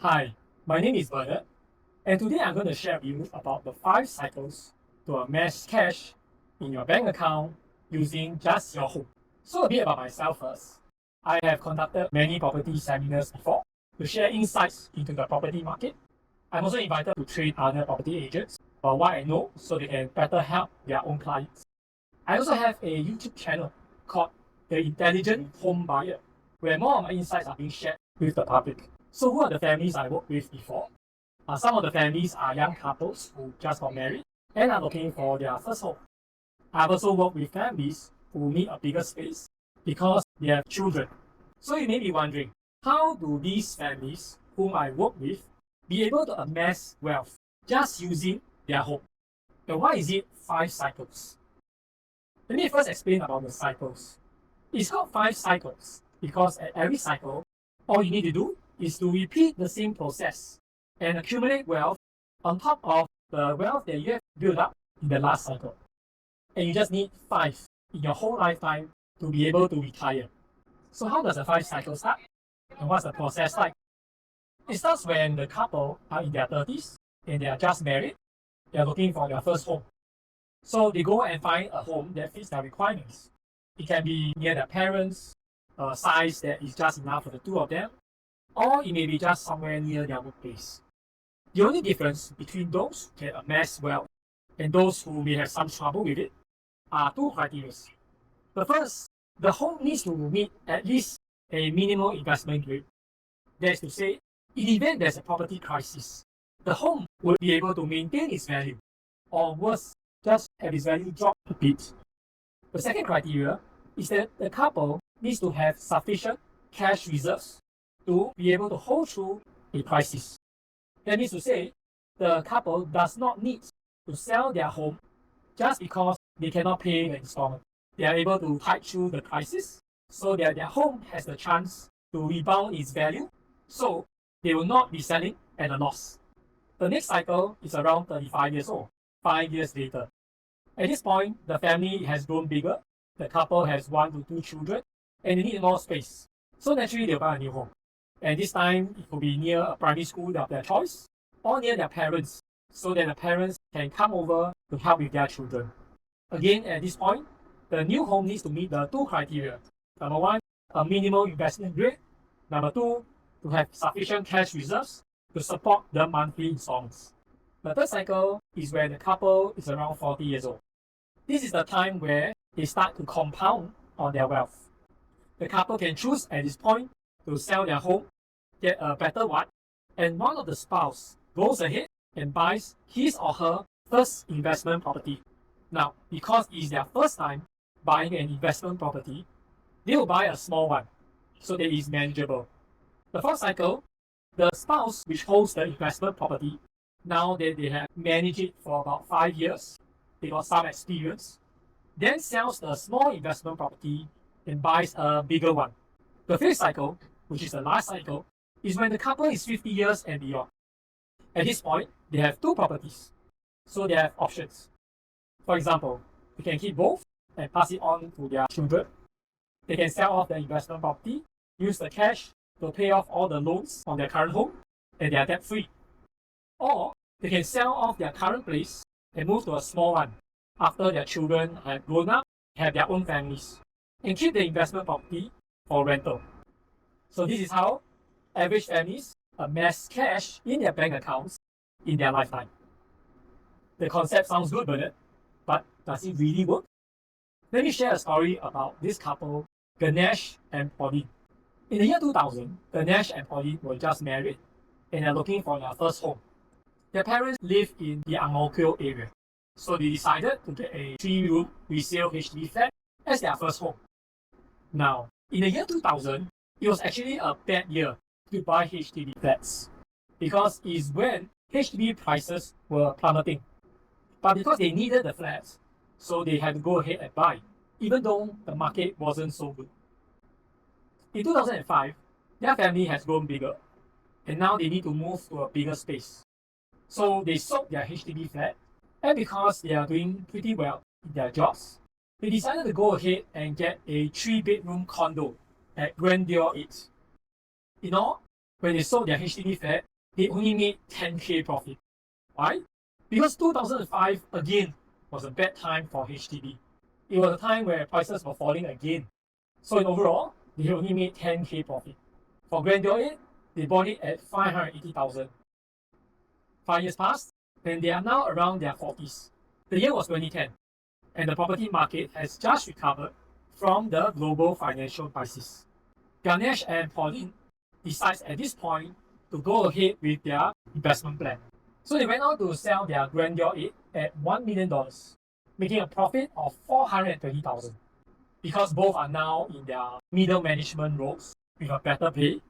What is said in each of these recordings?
Hi, my name is Bernard, and today I'm going to share with you about the 5 cycles to amass cash in your bank account using just your home. So a bit about myself first. I have conducted many property seminars before to share insights into the property market. I'm also invited to train other property agents about what I know so they can better help their own clients. I also have a YouTube channel called The Intelligent Home Buyer, where more of my insights are being shared with the public. So who are the families I worked with before? Some of the families are young couples who just got married and are looking for their first home. I've also worked with families who need a bigger space because they have children. So you may be wondering, how do these families whom I work with be able to amass wealth just using their home? And why is it 5 cycles? Let me first explain about the cycles. It's called 5 cycles because at every cycle, all you need to do is to repeat the same process and accumulate wealth on top of the wealth that you have built up in the last cycle. And you just need 5 in your whole lifetime to be able to retire. So how does the 5 cycle start? And what's the process like? It starts when the couple are in their 30s and they are just married. They are looking for their first home. So they go and find a home that fits their requirements. It can be near their parents, a size that is just enough for the two of them, or it may be just somewhere near their workplace. The only difference between those who can amass wealth and those who may have some trouble with it are 2 criteria. The first, the home needs to meet at least a minimal investment grade. That is to say, in the event there's a property crisis, the home will be able to maintain its value, or worse, just have its value drop a bit. The second criteria is that the couple needs to have sufficient cash reserves to be able to hold through a crisis. That means to say, the couple does not need to sell their home just because they cannot pay the installment. They are able to tide through the crisis so that their home has the chance to rebound its value, so they will not be selling at a loss. The next cycle is around 35 years old, 5 years later. At this point, the family has grown bigger, the couple has 1 to 2 children, and they need more space. So naturally, they'll buy a new home. And this time, it could be near a primary school of their choice, or near their parents, so that the parents can come over to help with their children. Again, at this point, the new home needs to meet the 2 criteria. Number 1, a minimal investment grade. Number 2, to have sufficient cash reserves to support the monthly installments. The third cycle is where the couple is around 40 years old. This is the time where they start to compound on their wealth. The couple can choose at this point to sell their home, get a better one, and one of the spouse goes ahead and buys his or her first investment property. Now, because it's their first time buying an investment property, they will buy a small one so that it is manageable. The fourth cycle, the spouse which holds the investment property, now that they have managed it for about 5 years, they got some experience, then sells the small investment property and buys a bigger one. The fifth cycle, which is the last cycle, is when the couple is 50 years and beyond. At this point, they have 2 properties, so they have options. For example, they can keep both and pass it on to their children. They can sell off their investment property, use the cash to pay off all the loans on their current home, and they are debt-free. Or they can sell off their current place and move to a small one after their children have grown up, have their own families, and keep the investment property for rental. So this is how average families amass cash in their bank accounts in their lifetime. The concept sounds good, Bernard, but does it really work? Let me share a story about this couple, Ganesh and Pauline. In the year 2000, Ganesh and Pauline were just married and are looking for their first home. Their parents live in the Amass Cash area, so they decided to get a 3-room resale HDB flat as their first home. Now, in the year 2000, it was actually a bad year to buy HDB flats because it is when HDB prices were plummeting. But because they needed the flats, so they had to go ahead and buy, even though the market wasn't so good. In 2005, their family has grown bigger, and now they need to move to a bigger space. So they sold their HDB flat, and because they are doing pretty well in their jobs, they decided to go ahead and get a 3-bedroom condo at Grandeur 8. In all, when they sold their HDB flat, they only made 10K profit. Why? Because 2005 again was a bad time for HDB. It was a time where prices were falling again. So in overall, they only made 10K profit. For Grandeur 8, they bought it at 580,000. 5 years passed, and they are now around their 40s. The year was 2010, and the property market has just recovered from the global financial crisis. Ganesh and Pauline decides at this point to go ahead with their investment plan. So they went on to sell their Grandeur 8 at $1 million, making a profit of 420,000. Because both are now in their middle management roles with a better pay,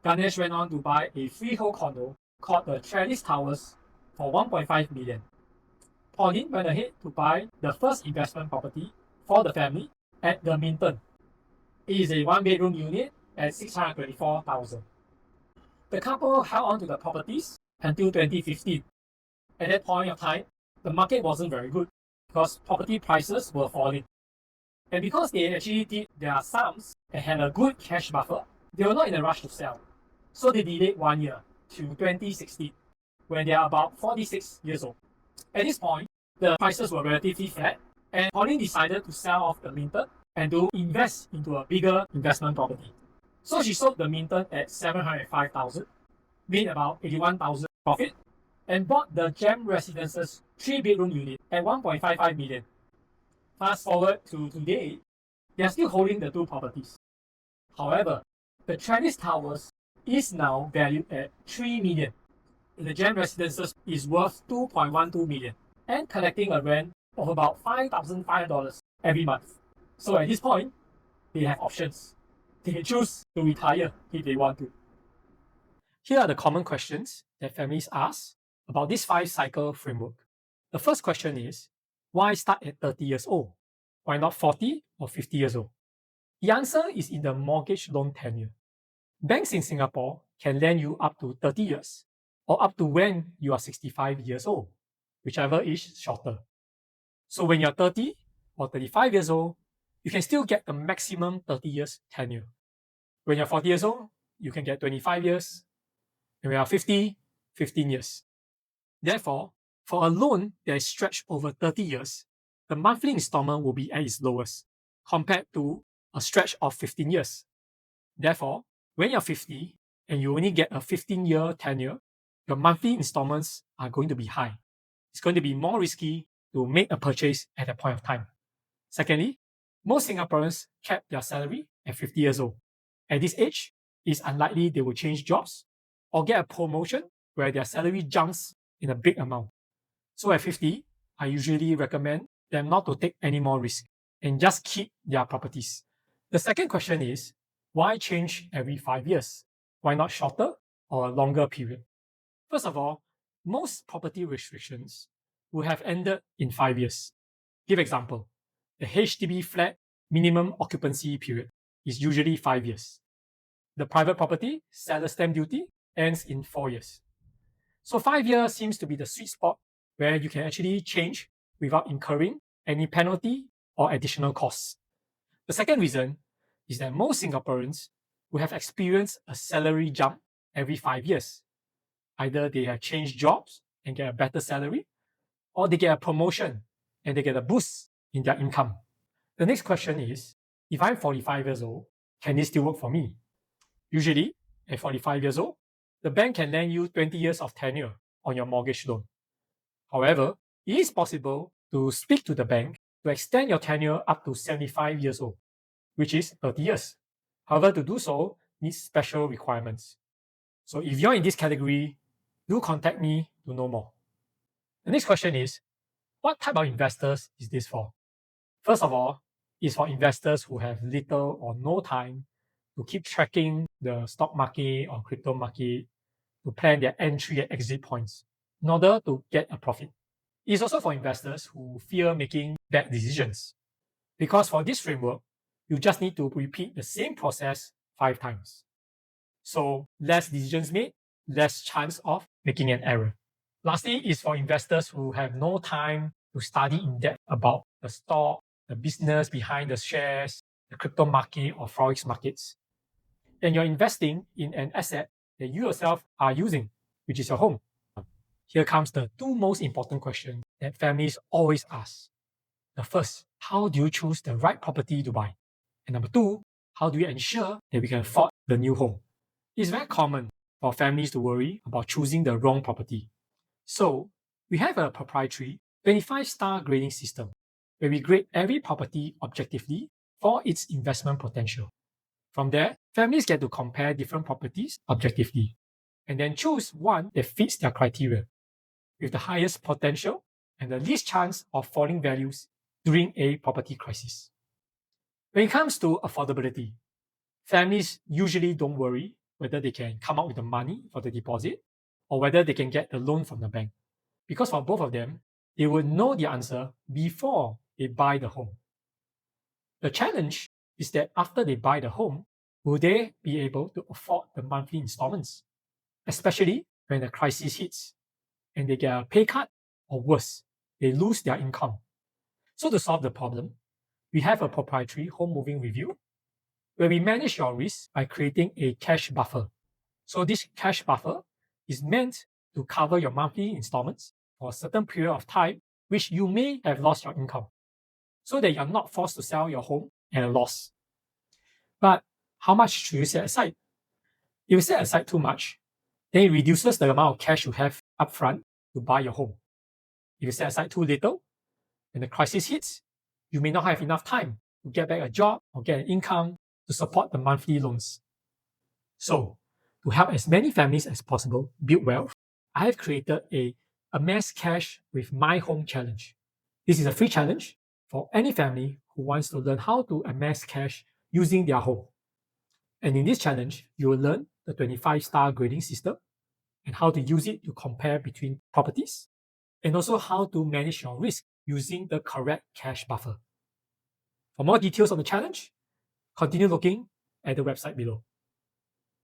Ganesh went on to buy a freehold condo called the Trellis Towers for 1.5 million. Pauline went ahead to buy the first investment property for the family at the Minton. It is a one-bedroom unit at 624,000. The couple held on to the properties until 2015. At that point of time, the market wasn't very good because property prices were falling. And because they actually did their sums and had a good cash buffer, they were not in a rush to sell. So they delayed 1 year to 2016 when they are about 46 years old. At this point, the prices were relatively flat, and Pauline decided to sell off the Minton and to invest into a bigger investment property. So she sold the Minton at 705,000, made about 81,000 profit, and bought the Gem Residences 3-bedroom unit at 1.55 million. Fast forward to today, they are still holding the two properties. However, the Trellis Towers is now valued at 3 million. The Gem Residences is worth 2.12 million and collecting a rent of about $5,500 every month. So at this point, they have options. They can choose to retire if they want to. Here are the common questions that families ask about this 5-cycle framework. The first question is, why start at 30 years old? Why not 40 or 50 years old? The answer is in the mortgage loan tenure. Banks in Singapore can lend you up to 30 years or up to when you are 65 years old, whichever is shorter. So when you're 30 or 35 years old, you can still get the maximum 30 years tenure. When you're 40 years old, you can get 25 years. And when you're 50, 15 years. Therefore, for a loan that is stretched over 30 years, the monthly installment will be at its lowest compared to a stretch of 15 years. Therefore, when you're 50 and you only get a 15-year tenure, your monthly installments are going to be high. It's going to be more risky to make a purchase at that point of time. Secondly, most Singaporeans cap their salary at 50 years old. At this age, it's unlikely they will change jobs or get a promotion where their salary jumps in a big amount. So at 50, I usually recommend them not to take any more risk and just keep their properties. The second question is, why change every 5 years? Why not shorter or a longer period? First of all, most property restrictions will have ended in 5 years. Give example, the HDB flat minimum occupancy period is usually 5 years. The private property seller stamp duty ends in 4 years. So 5 years seems to be the sweet spot where you can actually change without incurring any penalty or additional costs. The second reason is that most Singaporeans will have experienced a salary jump every 5 years. Either they have changed jobs and get a better salary, or they get a promotion and they get a boost in their income. The next question is, if I'm 45 years old, can this still work for me? Usually, at 45 years old, the bank can lend you 20 years of tenure on your mortgage loan. However, it is possible to speak to the bank to extend your tenure up to 75 years old, which is 30 years. However, to do so needs special requirements. So if you're in this category, do contact me to know more. The next question is, what type of investors is this for? First of all, it's for investors who have little or no time to keep tracking the stock market or crypto market to plan their entry and exit points in order to get a profit. It's also for investors who fear making bad decisions. Because for this framework, you just need to repeat the same process 5 times. So less decisions made, less chance of making an error. Lastly, is for investors who have no time to study in depth about the stock, the business behind the shares, the crypto market or forex markets. And you're investing in an asset that you yourself are using. which is your home. Here comes the two most important questions that families always ask. The first, how do you choose the right property to buy? And number two, how do you ensure that we can afford the new home? It's very common for families to worry about choosing the wrong property. So, we have a proprietary 25-star grading system where we grade every property objectively for its investment potential. From there, families get to compare different properties objectively and then choose one that fits their criteria with the highest potential and the least chance of falling values during a property crisis. When it comes to affordability, families usually don't worry whether they can come up with the money for the deposit or whether they can get the loan from the bank. Because for both of them, they will know the answer before they buy the home. The challenge is that after they buy the home, will they be able to afford the monthly installments? Especially when the crisis hits and they get a pay cut, or worse, they lose their income. So to solve the problem, we have a proprietary home moving review where we manage your risk by creating a cash buffer. So this cash buffer is meant to cover your monthly installments for a certain period of time which you may have lost your income, so that you're not forced to sell your home at a loss. But how much should you set aside? If you set aside too much, then it reduces the amount of cash you have upfront to buy your home. If you set aside too little, when the crisis hits, you may not have enough time to get back a job or get an income to support the monthly loans. So, to help as many families as possible build wealth, I have created a Amass Cash with My Home challenge. This is a free challenge for any family who wants to learn how to amass cash using their home. And in this challenge, you will learn the 25-star grading system and how to use it to compare between properties, and also how to manage your risk using the correct cash buffer. For more details on the challenge, continue looking at the website below.